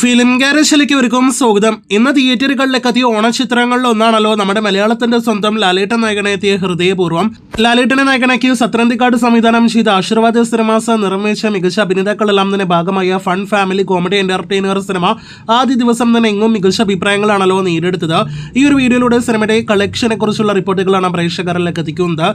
Film ഗാരേജിലേക്ക് ഒരുക്കും സ്വാഗതം. ഇന്ന് തിയേറ്ററുകളിലേക്ക് എത്തിയ ഓണചിത്രങ്ങളിൽ ഒന്നാണല്ലോ നമ്മുടെ മലയാളത്തിന്റെ സ്വന്തം ലാലേട്ടൻ നായകനെത്തിയ ഹൃദയപൂർവ്വം. ലാലേട്ടനെ നായകനാക്കി സത്രന്തിക്കാട് സംവിധാനം ചെയ്ത ആശീർവാദ സിനിമാസ് നിർമ്മിച്ച മികച്ച അഭിനേതാക്കളെല്ലാം തന്നെ ഭാഗമായ fun family comedy entertainer cinema ആദ്യ ദിവസം തന്നെ എങ്ങും മികച്ച അഭിപ്രായങ്ങളാണല്ലോ നേടിയെടുത്തത്. ഈ ഒരു വീഡിയോയിലൂടെ സിനിമയുടെ കളക്ഷനെ കുറിച്ചുള്ള റിപ്പോർട്ടുകളാണ് പ്രേക്ഷകരിലേക്ക് എത്തിക്കുന്നത്.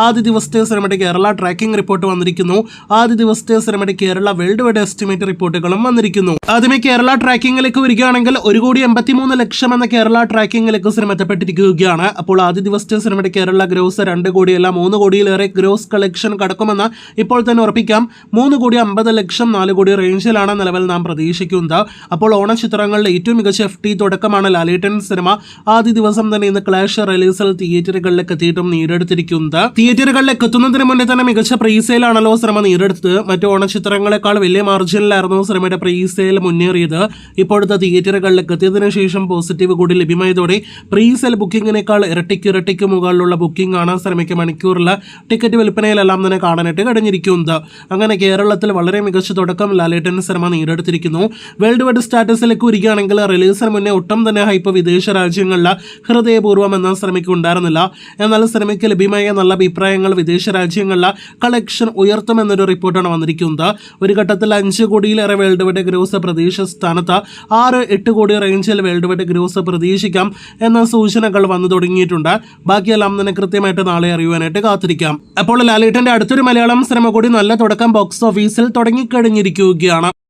ആദ്യ ദിവസത്തെ സിനിമയുടെ കേരള ട്രാക്കിംഗ് റിപ്പോർട്ട് വന്നിരിക്കുന്നു. ആദ്യ ദിവസത്തെ സിനിമയുടെ കേരള വേൾഡ് വൈഡ് എസ്റ്റിമേറ്റ് റിപ്പോർട്ടുകളും വന്നിരിക്കുന്നു. ആദ്യമേ കേരള ട്രാക്കിംഗിലേക്ക് വരികയാണെങ്കിൽ 1,83,00,000 എന്ന കേരള ട്രാക്കിംഗിലേക്ക് സിനിമ എത്തപ്പെട്ടിരിക്കുകയാണ്. അപ്പോൾ ആദ്യ ദിവസത്തെ സിനിമയുടെ കേരള ഗ്രോസ് 2 കോടിയല്ല 3 കോടിയിലേറെ ഗ്രോസ് കളക്ഷൻ കടക്കുമെന്ന് ഇപ്പോൾ തന്നെ ഉറപ്പിക്കാം. 3,50,00,000 4 കോടി റേഞ്ചിലാണ് നിലവിൽ നാം പ്രതീക്ഷിക്കുന്നത്. അപ്പോൾ ഓണചിത്രങ്ങളുടെ ഏറ്റവും മികച്ച FT തുടക്കമാണ് ലാലേട്ടൻ സിനിമ ആദ്യ ദിവസം തന്നെ ഇന്ന് ക്ലാഷ് റിലീസിൽ തിയേറ്ററുകളിലേക്ക് എത്തിയിട്ടും നേടിയെടുത്തിരിക്കുന്നത്. തിയേറ്ററുകളിലേക്ക് എത്തുന്നതിന് മുന്നേ തന്നെ മികച്ച പ്രീസെയിലാണല്ലോ സിനിമ നേടിയെടുത്തത്. മറ്റു ഓണചിത്രങ്ങളെക്കാൾ വലിയ മാർജിനിലായിരുന്നു സിനിമയുടെ പ്രീസെയിൽ മുന്നേറിയത്. ഇപ്പോഴത്തെ തിയേറ്ററുകളിലേക്ക് എത്തിയതിനു ശേഷം പോസിറ്റീവ് കൂടി ലഭ്യമായതോടെ പ്രീസെയിൽ ബുക്കിങ്ങിനേക്കാൾ ഇരട്ടിക്ക് മുകളിലുള്ള ബുക്കിംഗ് ആണ് സിനിമയ്ക്ക് മണിക്കൂറിൽ ടിക്കറ്റ് വിൽപ്പനയിലെല്ലാം തന്നെ കാണാനായിട്ട് കഴിഞ്ഞിരിക്കുന്നത്. അങ്ങനെ കേരളത്തിൽ വളരെ മികച്ച തുടക്കം ലാലേട്ടൻ സിനിമ നേടിയെടുത്തിരിക്കുന്നു. വേൾഡ് വൈഡ് സ്റ്റാറ്റസിലേക്ക് വരികയാണെങ്കിൽ റിലീസിന് മുന്നേ ഒട്ടും തന്നെ ഹൈപ്പ് വിദേശ രാജ്യങ്ങളിൽ ഹൃദയപൂർവ്വം എന്ന സിനിമയ്ക്ക് ഉണ്ടായിരുന്നില്ല. എന്നാൽ സിനിമയ്ക്ക് ലഭ്യമായ നല്ല അഭിപ്രായങ്ങൾ വിദേശ രാജ്യങ്ങളിൽ കളക്ഷൻ ഉയർത്തുമെന്നൊരു റിപ്പോർട്ടാണ് വന്നിരിക്കുന്നത്. ഒരു ഘട്ടത്തിൽ 5 കോടിയിലേറെ വേൾഡ് വൈഡ് ഗ്രോസ് പ്രതീക്ഷ സ്ഥാനത്ത് 6-8 കോടി റേഞ്ചിൽ വേൾഡ് വൈഡ് ഗ്രോസ് പ്രതീക്ഷിക്കാം എന്ന സൂചനകൾ വന്നു തുടങ്ങിയിട്ടുണ്ട്. ബാക്കിയെല്ലാം തന്നെ കൃത്യമായിട്ട് നാളെ അറിയുവാനായിട്ട് കാത്തിരിക്കാം. അപ്പോൾ ലാലേട്ടന്റെ അടുത്തൊരു മലയാളം സിനിമ കൂടി നല്ല തുടക്കം ബോക്സ് ഓഫീസിൽ തുടങ്ങിക്കഴിഞ്ഞിരിക്കുകയാണ്.